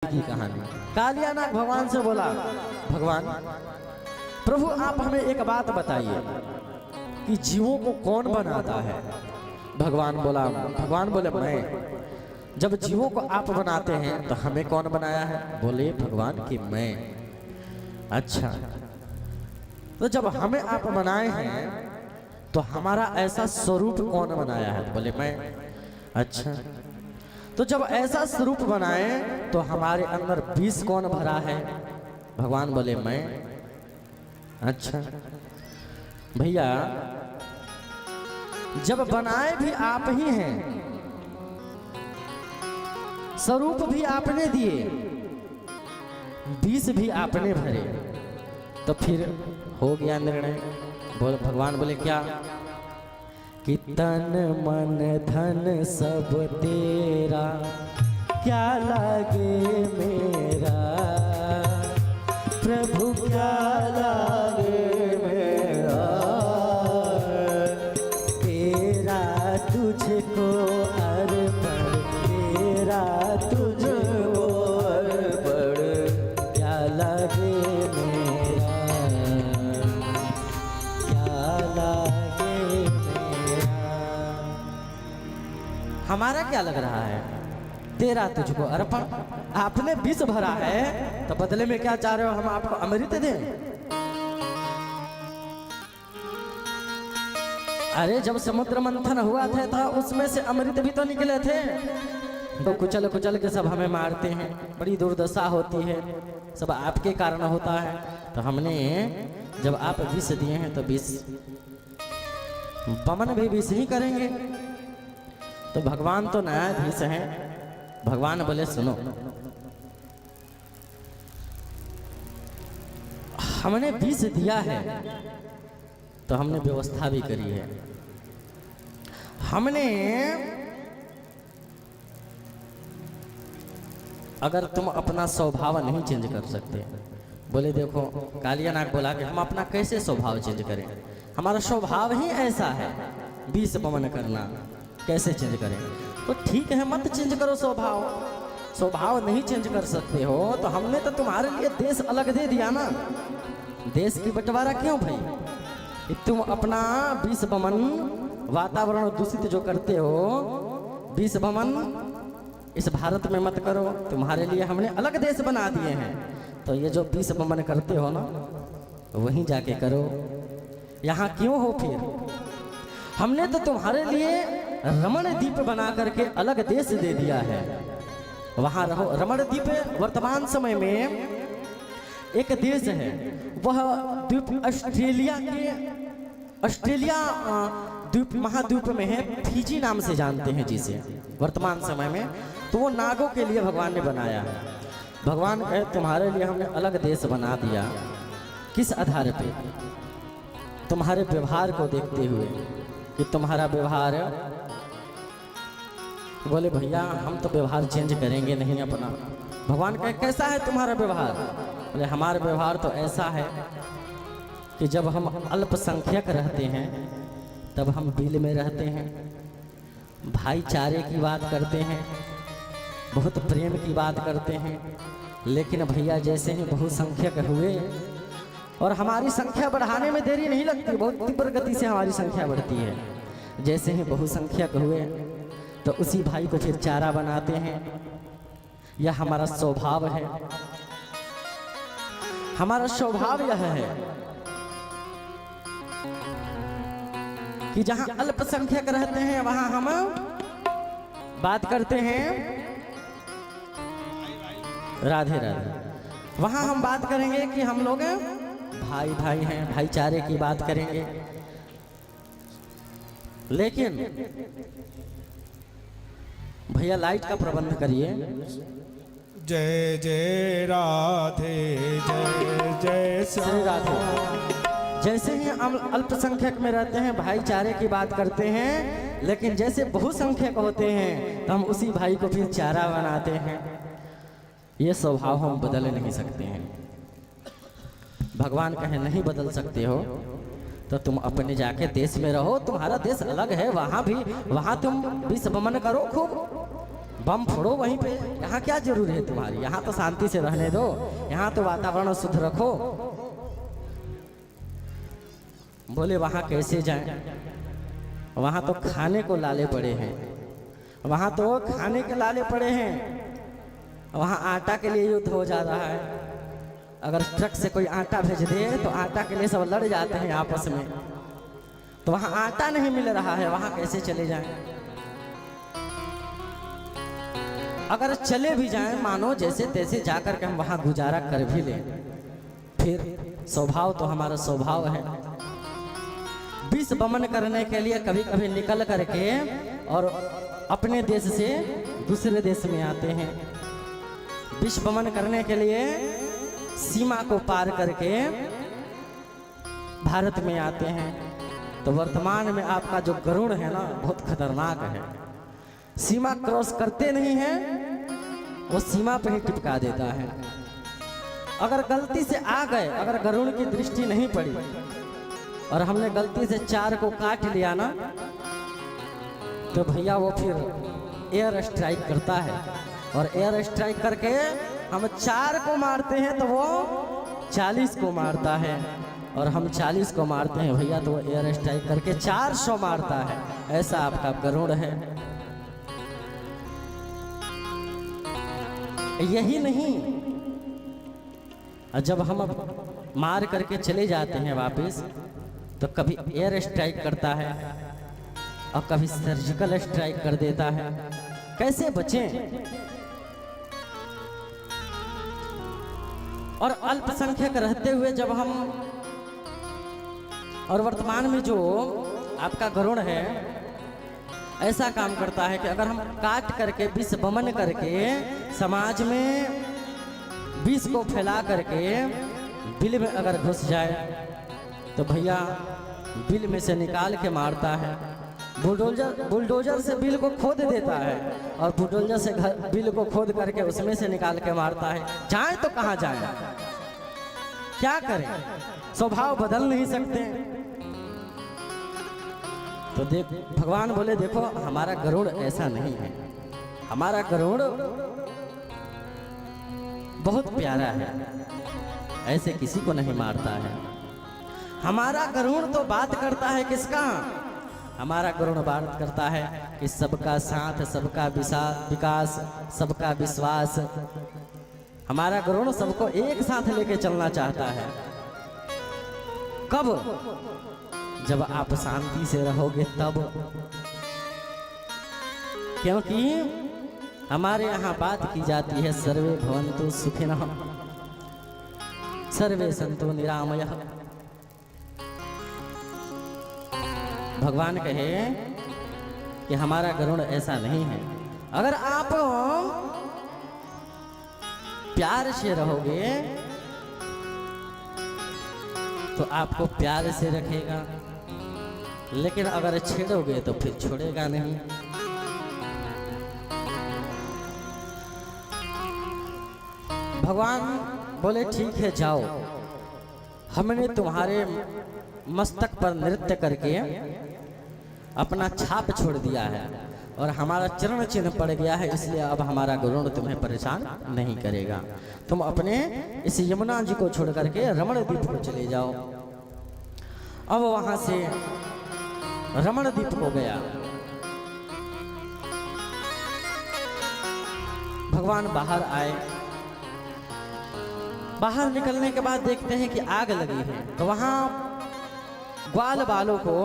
की कहानी। कालियानाग भगवान से बोला, भगवान प्रभु आप हमें एक बात बताइए कि जीवों को कौन बनाता है। भगवान बोले मैं। जब जीवों को आप बनाते हैं तो हमें कौन बनाया है? बोले भगवान कि मैं। अच्छा, तो जब हमें आप बनाए हैं तो हमारा ऐसा स्वरूप कौन बनाया है? बोले मैं। अच्छा, तो जब ऐसा स्वरूप बनाए तो हमारे अंदर विष कौन भरा है? भगवान बोले मैं। अच्छा भैया, जब बनाए भी आप ही हैं, स्वरूप भी आपने दिए, विष भी आपने भरे, तो फिर हो गया निर्णय। भगवान बोले क्या? कि तन मन धन सब तेरा, क्या लागे मेरा प्रभु, क्या लागे मेरा, तेरा तुझको अर्पण, तेरा तुझको अर्पण, क्या लागे मेरा, क्या लागे मेरा। हमारा क्या लग रहा है? तेरा तुझको अर्पण। आपने विष भरा है तो बदले में क्या चाह रहे हो? हम आपको अमृत दें? अरे जब समुद्र मंथन हुआ था तो उसमें से अमृत भी तो निकले थे। तो कुचल कुचल के सब हमें मारते हैं, बड़ी दुर्दशा होती है, सब आपके कारण होता है। तो हमने जब आप विष दिए हैं तो विष बमन भी विष ही करेंगे। तो भगवान तो न्यायाधीश हैं। भगवान बोले सुनो, हमने विष दिया है तो हमने व्यवस्था भी करी है। हमने, अगर तुम अपना स्वभाव नहीं चेंज कर सकते, बोले देखो, कालियानाग बोला कि हम अपना कैसे स्वभाव चेंज करें? हमारा स्वभाव ही ऐसा है, विष बमन करना, कैसे चेंज करें? तो ठीक है, मत चेंज करो स्वभाव। स्वभाव नहीं चेंज कर सकते हो तो हमने तो तुम्हारे लिए देश अलग दे दिया ना। देश की बंटवारा क्यों भाई? कि तुम अपना विष बमन, वातावरण दूषित जो करते हो, विष बमन इस भारत में मत करो। तुम्हारे लिए हमने अलग देश बना दिए हैं, तो ये जो विष बमन करते हो ना, वहीं जाके करो। यहाँ क्यों हो फिर? हमने तो तुम्हारे लिए रमण द्वीप बना करके अलग देश दे दिया है, वहां रहो। रमण द्वीप वर्तमान समय में एक देश है, वह द्वीप ऑस्ट्रेलिया द्वीप महाद्वीप में है, फिजी नाम से जानते हैं जिसे वर्तमान समय में। तो वो नागों के लिए भगवान ने बनाया है। भगवान कहे तुम्हारे लिए हमने अलग देश बना दिया। किस आधार पे? तुम्हारे व्यवहार को देखते हुए कि तुम्हारा व्यवहार, बोले भैया हम तो व्यवहार चेंज करेंगे नहीं अपना। भगवान कहे कैसा है तुम्हारा व्यवहार? बोले हमारा व्यवहार तो ऐसा है कि जब हम अल्पसंख्यक रहते हैं तब हम बिल में रहते हैं, भाईचारे की बात करते हैं, बहुत प्रेम की बात करते हैं। लेकिन भैया जैसे ही बहुसंख्यक हुए, और हमारी संख्या बढ़ाने में देरी नहीं लगती, बहुत तीव्र गति से हमारी संख्या बढ़ती है। जैसे ही बहुसंख्यक हुए तो उसी भाई को फिर चारा बनाते हैं। यह हमारा स्वभाव है। हमारा स्वभाव यह है कि जहां अल्पसंख्यक रहते हैं वहां हम बात करते हैं राधे राधे। वहां हम बात करेंगे कि हम लोग भाई भाई हैं, भाईचारे की बात करेंगे। लेकिन भैया लाइट का प्रबंध करिए। जय जय राधे, जय जय श्री राधे। जैसे ही हम अल्पसंख्यक में रहते हैं भाईचारे की बात करते हैं, लेकिन जैसे बहुसंख्यक होते हैं तो हम उसी भाई को फिर चारा बनाते हैं। ये स्वभाव हम बदल नहीं सकते हैं। भगवान कहे नहीं बदल सकते हो तो तुम अपने जाके देश में रहो, तुम्हारा देश अलग है, वहां तुम विष बमन करो खूब। बम फोड़ो वहीं पे, यहाँ क्या जरूरी है तुम्हारी, यहाँ तो शांति से रहने दो, यहाँ तो वातावरण शुद्ध रखो। बोले वहाँ कैसे जाएं, वहाँ तो खाने को लाले पड़े हैं, वहाँ तो खाने के लाले पड़े हैं, वहाँ आटा के लिए युद्ध हो जा रहा है। अगर ट्रक से कोई आटा भेज दे तो आटा के लिए सब लड़ जाते हैं आपस में, तो वहाँ आटा नहीं मिल रहा है, वहाँ कैसे चले जाएं। अगर चले भी जाएं, मानो जैसे तैसे जाकर के हम वहाँ गुजारा कर भी लें, फिर स्वभाव तो हमारा स्वभाव है। विष बमन करने के लिए कभी कभी निकल करके और अपने देश से दूसरे देश में आते हैं। विष बमन करने के लिए सीमा को पार करके भारत में आते हैं। तो वर्तमान में आपका जो गरुड़ है ना, बहुत खतरनाक है। सीमा क्रॉस करते नहीं है, वो सीमा पे ही टिपका देता है। अगर गलती से आ गए, अगर गरुड़ की दृष्टि नहीं पड़ी और हमने गलती से 4 को काट लिया ना, तो भैया वो फिर एयर स्ट्राइक करता है, और एयर स्ट्राइक करके हम 4 को मारते हैं तो वो 40 को मारता है, और हम 40 को मारते हैं भैया तो वो एयर स्ट्राइक करके 400 मारता है। ऐसा आपका गरुड़ है। यही नहीं, जब हम मार करके चले जाते हैं वापस, तो कभी एयर स्ट्राइक करता है और कभी सर्जिकल स्ट्राइक कर देता है। कैसे बचें? और अल्पसंख्यक रहते हुए जब हम, और वर्तमान में जो आपका गरुड़ है ऐसा काम करता है कि अगर हम काट करके विष बमन करके समाज में विष को फैला करके बिल में अगर घुस जाए तो भैया बिल में से निकाल के मारता है। बुलडोजर से बिल को खोद देता है, और बुलडोजर से बिल को खोद करके उसमें से निकाल के मारता है। जाए तो कहाँ जाए, क्या करें? स्वभाव बदल नहीं सकते। तो देख, भगवान बोले देखो हमारा गरुड़ ऐसा नहीं है, हमारा गरुड़ बहुत प्यारा है, ऐसे किसी को नहीं मारता है। हमारा गरुड़ तो बात करता है किसका? हमारा गरुड़ बात करता है कि सबका साथ, सबका विकास, सबका विश्वास। हमारा गरुड़ सबको एक साथ लेके चलना चाहता है। कब? जब आप शांति से रहोगे तब। क्योंकि हमारे यहाँ बात की जाती है सर्वे भवन्तु सुखिनः सर्वे सन्तु निरामयः। भगवान कहे कि हमारा गरुड़ ऐसा नहीं है। अगर आप प्यार से रहोगे तो आपको प्यार से रखेगा, लेकिन अगर छेड़ोगे तो फिर छोड़ेगा नहीं। भगवान बोले ठीक है जाओ, हमने तुम्हारे मस्तक पर नृत्य करके अपना छाप छोड़ दिया है और हमारा चरण चिन्ह पड़ गया है, इसलिए अब हमारा गरुड़ तुम्हें परेशान नहीं करेगा। तुम अपने इस यमुना जी को छोड़ करके रमण द्वीप को चले जाओ। अब वहां से रमण द्वीप हो गया। भगवान बाहर आए। बाहर निकलने के बाद देखते हैं कि आग लगी है, तो वहां ग्वाल बालों को